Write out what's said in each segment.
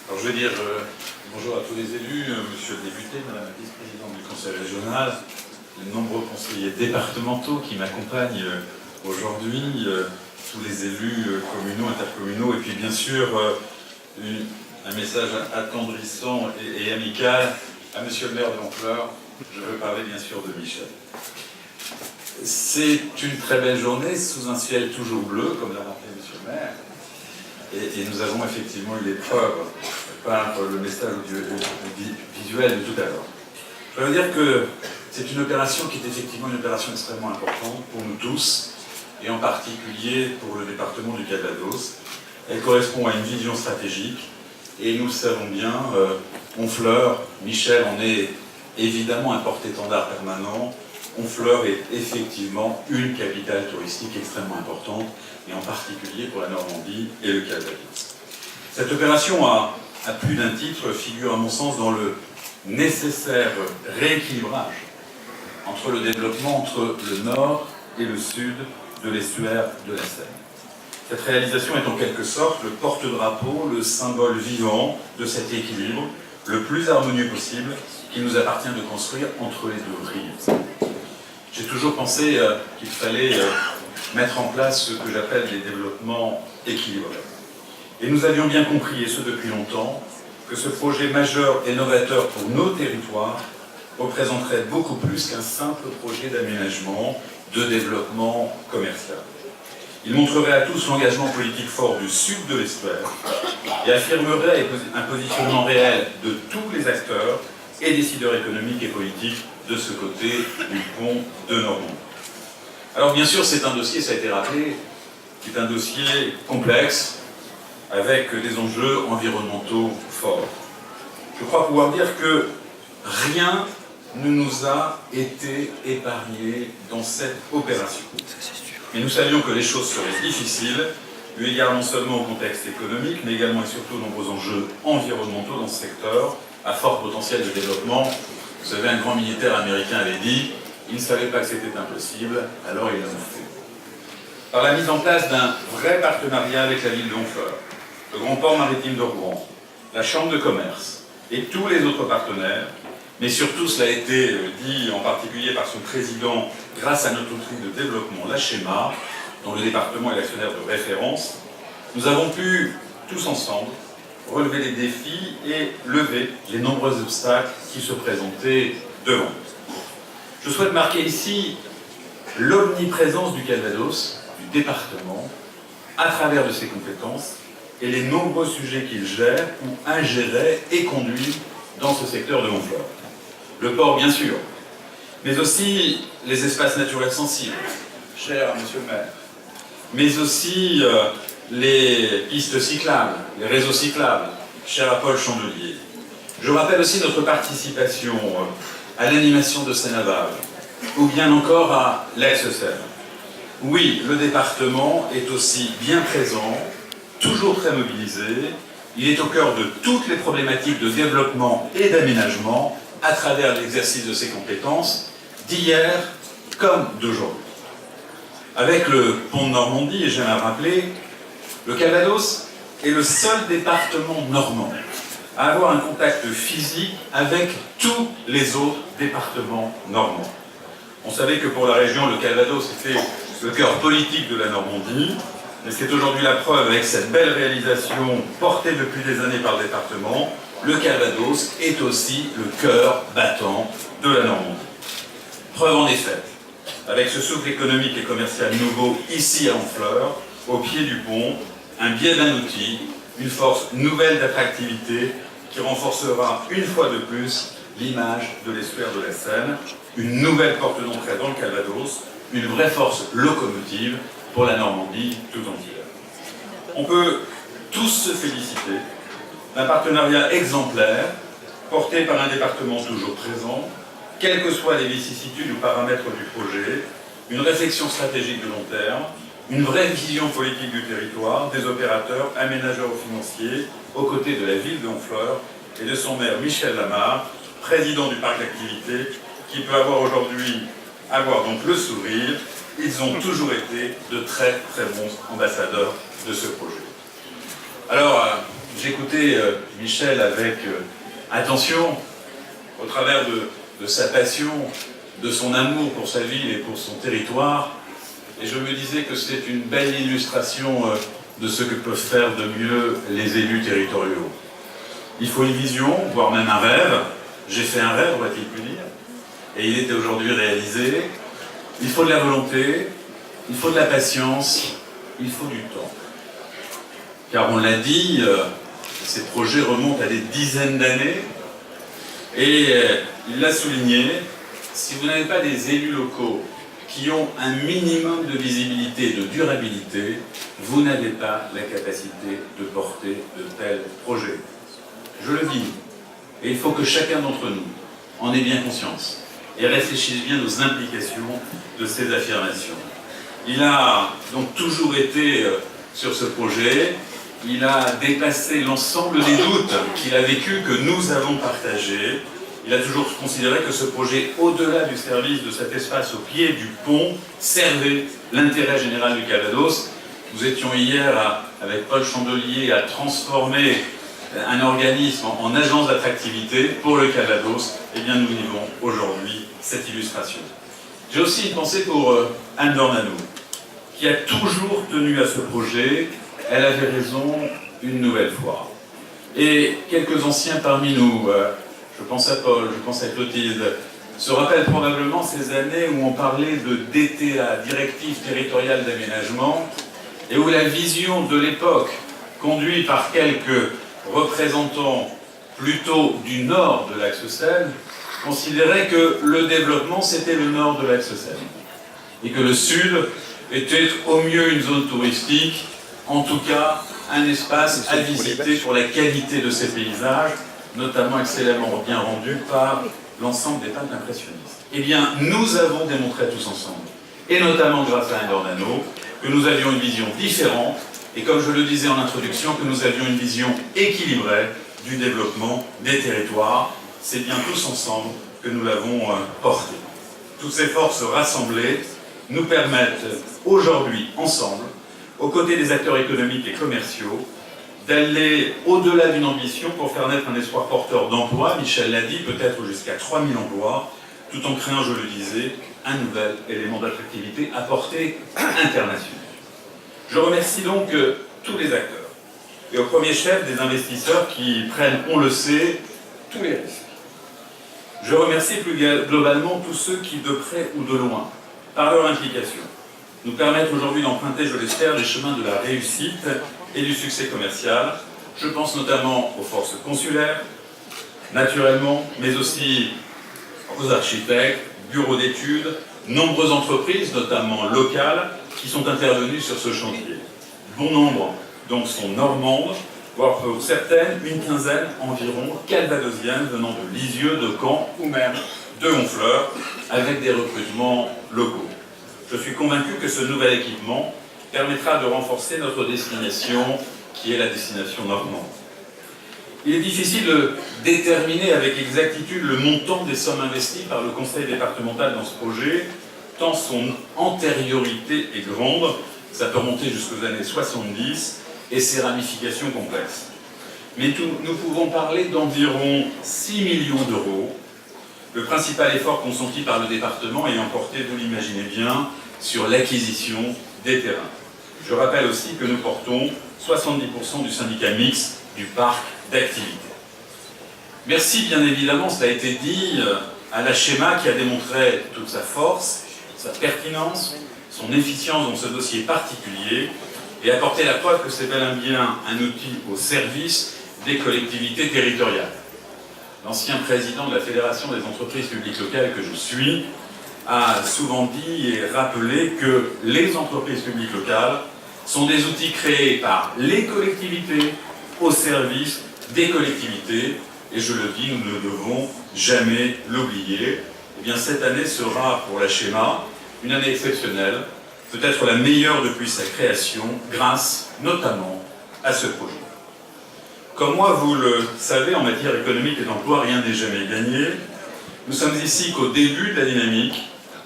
Alors je vais dire bonjour à tous les élus, monsieur le député, madame la vice-présidente du conseil régional, les nombreux conseillers départementaux qui m'accompagnent aujourd'hui, tous les élus communaux, intercommunaux, et puis bien sûr un message attendrissant et amical à monsieur le maire de Honfleur. Je veux parler bien sûr de Michel. C'est une très belle journée sous un ciel toujours bleu, comme l'a rappelé monsieur le maire. Et nous avons effectivement eu les preuves par le message visuel de tout à l'heure. Je veux dire que c'est une opération qui est effectivement une opération extrêmement importante pour nous tous, et en particulier pour le département du Calvados. Elle correspond à une vision stratégique, et nous le savons bien, Honfleur, Michel en est évidemment un porte-étendard permanent. Honfleur est effectivement une capitale touristique extrêmement importante, et en particulier pour la Normandie et le Calvados. Cette opération, à plus d'un titre, figure à mon sens dans le nécessaire rééquilibrage entre le développement entre le nord et le sud de l'estuaire de la Seine. Cette réalisation est en quelque sorte le porte-drapeau, le symbole vivant de cet équilibre, le plus harmonieux possible, qu'il nous appartient de construire entre les deux rives. J'ai toujours pensé qu'il fallait mettre en place ce que j'appelle les développements équilibrés. Et nous avions bien compris, et ce depuis longtemps, que ce projet majeur et novateur pour nos territoires représenterait beaucoup plus qu'un simple projet d'aménagement, de développement commercial. Il montrerait à tous l'engagement politique fort du sud de l'estuaire et affirmerait un positionnement réel de tous les acteurs et décideurs économiques et politiques de ce côté du pont de Normandie. Alors bien sûr, c'est un dossier, ça a été rappelé, qui est un dossier complexe, avec des enjeux environnementaux forts. Je crois pouvoir dire que rien ne nous a été épargné dans cette opération. Mais nous savions que les choses seraient difficiles, eu égard non seulement au contexte économique, mais également et surtout aux nombreux enjeux environnementaux dans ce secteur, à fort potentiel de développement. Vous savez, un grand militaire américain avait dit « Il ne savait pas que c'était impossible, alors il l'a fait ». Par la mise en place d'un vrai partenariat avec la ville de Honfleur, le Grand Port Maritime de Rouen, la Chambre de commerce et tous les autres partenaires, mais surtout, cela a été dit en particulier par son président, grâce à notre outil de développement, la Schéma, dont le département est l'actionnaire de référence, nous avons pu, tous ensemble, relever les défis et lever les nombreux obstacles qui se présentaient devant nous. Je souhaite marquer ici l'omniprésence du Calvados, du département, à travers de ses compétences, et les nombreux sujets qu'il gère ou ingérait et conduit dans ce secteur de Honfleur. Le port, bien sûr, mais aussi les espaces naturels sensibles, chers à monsieur le maire, mais aussi les pistes cyclables, les réseaux cyclables, cher à Paul Chandelier. Je rappelle aussi notre participation à l'animation de Seine-Aval, ou bien encore à l'ex-Seine. Oui, le département est aussi bien présent, toujours très mobilisé. Il est au cœur de toutes les problématiques de développement et d'aménagement à travers l'exercice de ses compétences d'hier comme d'aujourd'hui. Avec le pont de Normandie, et j'aime à rappeler, le Calvados est le seul département normand à avoir un contact physique avec tous les autres départements normands. On savait que pour la région, le Calvados était le cœur politique de la Normandie, mais c'est aujourd'hui la preuve avec cette belle réalisation portée depuis des années par le département. Le Calvados est aussi le cœur battant de la Normandie. Preuve en effet, avec ce souffle économique et commercial nouveau ici à Honfleur, au pied du pont, un biais d'un outil, une force nouvelle d'attractivité qui renforcera une fois de plus l'image de l'estuaire de la Seine, une nouvelle porte d'entrée dans le Calvados, une vraie force locomotive pour la Normandie tout entière. On peut tous se féliciter d'un partenariat exemplaire porté par un département toujours présent, quelles que soient les vicissitudes ou paramètres du projet, une réflexion stratégique de long terme, une vraie vision politique du territoire, des opérateurs, aménageurs ou financiers, aux côtés de la ville de Honfleur et de son maire Michel Lamarre, président du parc d'activité, qui peut aujourd'hui avoir donc le sourire. Ils ont toujours été de très très bons ambassadeurs de ce projet. Alors, J'écoutais Michel avec attention, au travers de sa passion, de son amour pour sa ville et pour son territoire, et je me disais que c'est une belle illustration de ce que peuvent faire de mieux les élus territoriaux. Il faut une vision, voire même un rêve. J'ai fait un rêve, on va-t-il plus dire, et il était aujourd'hui réalisé. Il faut de la volonté, il faut de la patience, il faut du temps. Car on l'a dit, ces projets remontent à des dizaines d'années, et il l'a souligné, si vous n'avez pas des élus locaux qui ont un minimum de visibilité et de durabilité, vous n'avez pas la capacité de porter de tels projets. Je le dis, et il faut que chacun d'entre nous en ait bien conscience et réfléchisse bien aux implications de ces affirmations. Il a donc toujours été sur ce projet, il a dépassé l'ensemble des doutes qu'il a vécu, que nous avons partagés. Il a toujours considéré que ce projet, au-delà du service de cet espace au pied du pont, servait l'intérêt général du Calvados. Nous étions hier, avec Paul Chandelier, à transformer un organisme en agence d'attractivité pour le Calvados. Eh bien, nous vivons aujourd'hui cette illustration. J'ai aussi une pensée pour Anne Dornano, qui a toujours tenu à ce projet. Elle avait raison une nouvelle fois. Et quelques anciens parmi nous, je pense à Paul, je pense à Clotilde, se rappellent probablement ces années où on parlait de DTA, Directive Territoriale d'Aménagement, et où la vision de l'époque, conduite par quelques représentants plutôt du nord de l'axe Seine, considérait que le développement c'était le nord de l'axe Seine, et que le sud était au mieux une zone touristique, en tout cas un espace à visiter pour la qualité de ses paysages, notamment excellemment bien rendu par l'ensemble des peintres impressionnistes. Eh bien, nous avons démontré tous ensemble, et notamment grâce à Anne Dornano, que nous avions une vision différente, et comme je le disais en introduction, que nous avions une vision équilibrée du développement des territoires. C'est bien tous ensemble que nous l'avons porté. Toutes ces forces rassemblées nous permettent aujourd'hui, ensemble, aux côtés des acteurs économiques et commerciaux, d'aller au-delà d'une ambition pour faire naître un espoir porteur d'emplois, Michel l'a dit, peut-être jusqu'à 3000 emplois, tout en créant, je le disais, un nouvel élément d'attractivité à portée internationale. Je remercie donc tous les acteurs, et au premier chef des investisseurs qui prennent, on le sait, tous les risques. Je remercie plus globalement tous ceux qui, de près ou de loin, par leur implication, nous permettent aujourd'hui d'emprunter, je l'espère, les chemins de la réussite et du succès commercial. Je pense notamment aux forces consulaires, naturellement, mais aussi aux architectes, bureaux d'études, nombreuses entreprises, notamment locales, qui sont intervenues sur ce chantier. Bon nombre donc sont normandes, voire pour certaines, une quinzaine environ, calvadosiennes venant de Lisieux, de Caen ou même de Honfleur, avec des recrutements locaux. Je suis convaincu que ce nouvel équipement permettra de renforcer notre destination, qui est la destination normande. Il est difficile de déterminer avec exactitude le montant des sommes investies par le conseil départemental dans ce projet, tant son antériorité est grande, ça peut remonter jusqu'aux années 70, et ses ramifications complexes. Mais nous pouvons parler d'environ 6 millions d'euros, le principal effort consenti par le département ayant porté, vous l'imaginez bien, sur l'acquisition des terrains. Je rappelle aussi que nous portons 70% du syndicat mixte du parc d'activité. Merci bien évidemment, cela a été dit, à la Schéma qui a démontré toute sa force, sa pertinence, son efficience dans ce dossier particulier et apporté la preuve que c'est bel et bien un outil au service des collectivités territoriales. L'ancien président de la Fédération des entreprises publiques locales que je suis a souvent dit et rappelé que les entreprises publiques locales sont des outils créés par les collectivités au service des collectivités. Et je le dis, nous ne devons jamais l'oublier. Eh bien, cette année sera pour la Schéma une année exceptionnelle, peut-être la meilleure depuis sa création, grâce notamment à ce projet. Comme moi, vous le savez, en matière économique et d'emploi, rien n'est jamais gagné. Nous sommes ici qu'au début de la dynamique,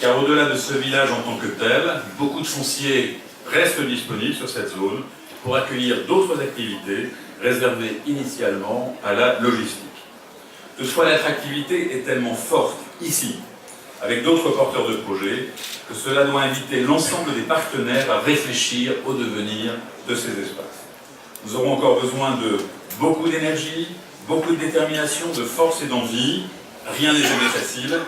car au-delà de ce village en tant que tel, beaucoup de fonciers restent disponibles sur cette zone, pour accueillir d'autres activités réservées initialement à la logistique. Toutefois, l'attractivité est tellement forte ici, avec d'autres porteurs de projets, que cela doit inviter l'ensemble des partenaires à réfléchir au devenir de ces espaces. Nous aurons encore besoin de beaucoup d'énergie, beaucoup de détermination, de force et d'envie. Rien n'est jamais facile,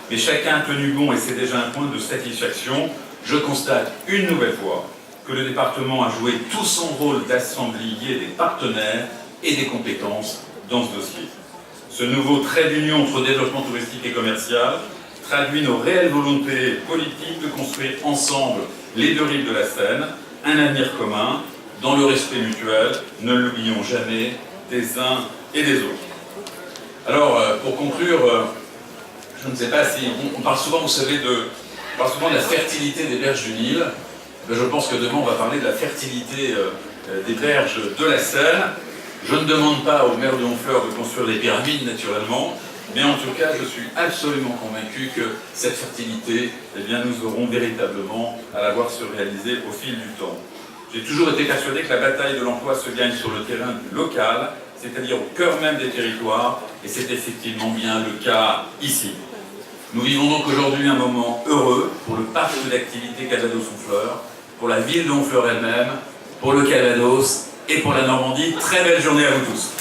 mais chacun a tenu bon et c'est déjà un point de satisfaction. Je constate une nouvelle fois que le département a joué tout son rôle d'assemblier des partenaires et des compétences dans ce dossier. Ce nouveau trait d'union entre développement touristique et commercial traduit nos réelles volontés politiques de construire ensemble les deux rives de la Seine, un avenir commun, dans le respect mutuel, ne l'oublions jamais, des uns et des autres. Alors, pour conclure, je ne sais pas si... On parle souvent, vous savez, on parle souvent de la fertilité des berges du Nil. Je pense que demain, on va parler de la fertilité des berges de la Seine. Je ne demande pas au maire de Honfleur de construire des pyramides, naturellement, mais en tout cas, je suis absolument convaincu que cette fertilité, eh bien, nous aurons véritablement à la voir se réaliser au fil du temps. J'ai toujours été persuadé que la bataille de l'emploi se gagne sur le terrain du local, c'est-à-dire au cœur même des territoires, et c'est effectivement bien le cas ici. Nous vivons donc aujourd'hui un moment heureux pour le parc d'activités Calvados-Honfleur, pour la ville de Honfleur elle-même, pour le Calvados et pour la Normandie. Très belle journée à vous tous.